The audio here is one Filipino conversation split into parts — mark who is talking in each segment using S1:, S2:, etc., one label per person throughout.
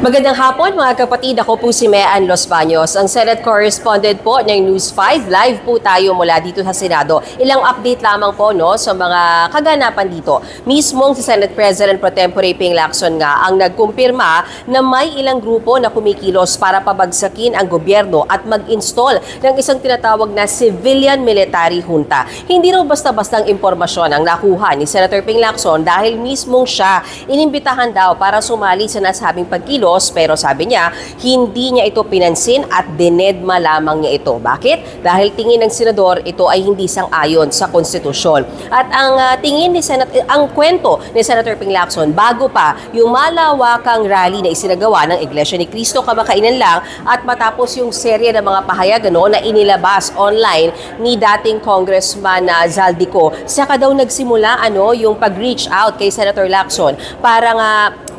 S1: Magandang hapon mga kapatid, ako po si Mean Los Baños, ang Senate Correspondent po ng News 5. Live po tayo mula dito sa Senado. Ilang update lamang po sa mga kaganapan dito. Mismong si Senate President Pro Tempore Ping Lacson nga ang nagkumpirma na may ilang grupo na kumikilos para pabagsakin ang gobyerno at mag-install ng isang tinatawag na civilian military junta. Hindi raw basta-bastang impormasyon ang nakuha ni Senator Ping Lacson dahil mismong siya inimbitahan daw para sumali sa nasabing pagkilos, pero sabi niya, hindi niya ito pinansin at dinedma lamang niya ito. Bakit? Dahil tingin ng senador, ito ay hindi sang-ayon sa konstitusyon. At ang ang kwento ni Senator Ping Lacson, bago pa yung malawakang rally na isinagawa ng Iglesia ni Cristo kamakainan lang at matapos yung serye ng mga pahayag na inilabas online ni dating Congressman Zaldico, saka daw nagsimula yung pag-reach out kay Senator Lacson para nga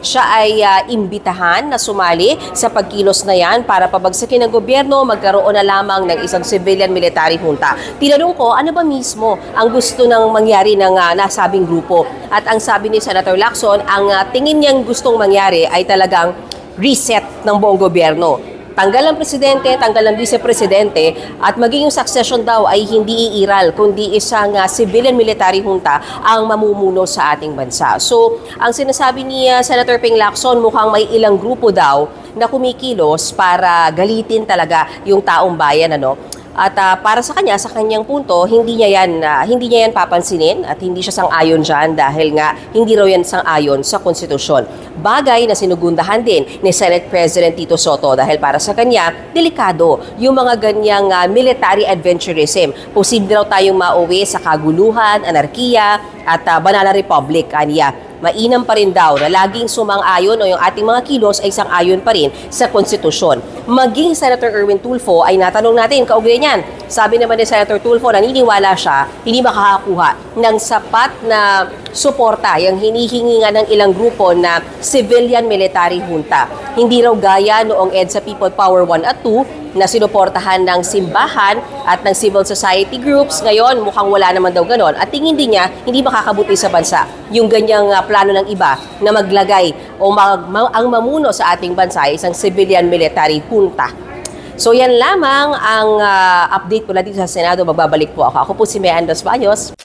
S1: siya ay imbitahan na sumali sa pagkilos na yan para pabagsakin ng gobyerno, magkaroon na lamang ng isang civilian military junta. Tinanong ko, ano ba mismo ang gusto ng mangyari ng nasabing grupo? At ang sabi ni Senator Lacson, ang tingin niyang gustong mangyari ay talagang reset ng buong gobyerno. Tanggal ang presidente, tanggal ang vice-presidente, at maging yung succession daw ay hindi iiral, kundi isang civilian military junta ang mamumuno sa ating bansa. So, ang sinasabi ni Senator Ping Lacson, mukhang may ilang grupo daw na kumikilos para galitin talaga yung taong bayan, At para sa kanyang punto, hindi niya yan papansinin at hindi siya sang-ayon diyan dahil nga hindi raw yan sang-ayon sa konstitusyon. Bagay na sinugundahan din ni Senate President Tito Soto dahil para sa kanya, delikado yung mga ganyang military adventurism. Posible raw tayong mauwi sa kaguluhan, anarkiya at Banana Republic, aniya. Mainam pa rin daw na laging sumang-ayon o yung ating mga kilos ay sang-ayon pa rin sa konstitusyon. Maging Senator Erwin Tulfo ay natanong natin kaugnay niyan. Sabi naman ni Senator Tulfo, naniniwala siya, hindi makakakuha ng sapat na suporta yung hinihingi nga ng ilang grupo na civilian military junta. Hindi raw gaya noong EDSA People Power 1 at 2 na sinuportahan ng simbahan at ng civil society groups. Ngayon, mukhang wala naman daw ganon. At tingin din niya, hindi makakabuti sa bansa yung ganyang plano ng iba na maglagay o ang mamuno sa ating bansa ay isang civilian military junta. So yan lamang ang update ko na dito sa Senado. Magbabalik po ako. Ako po si Mean Los Baños.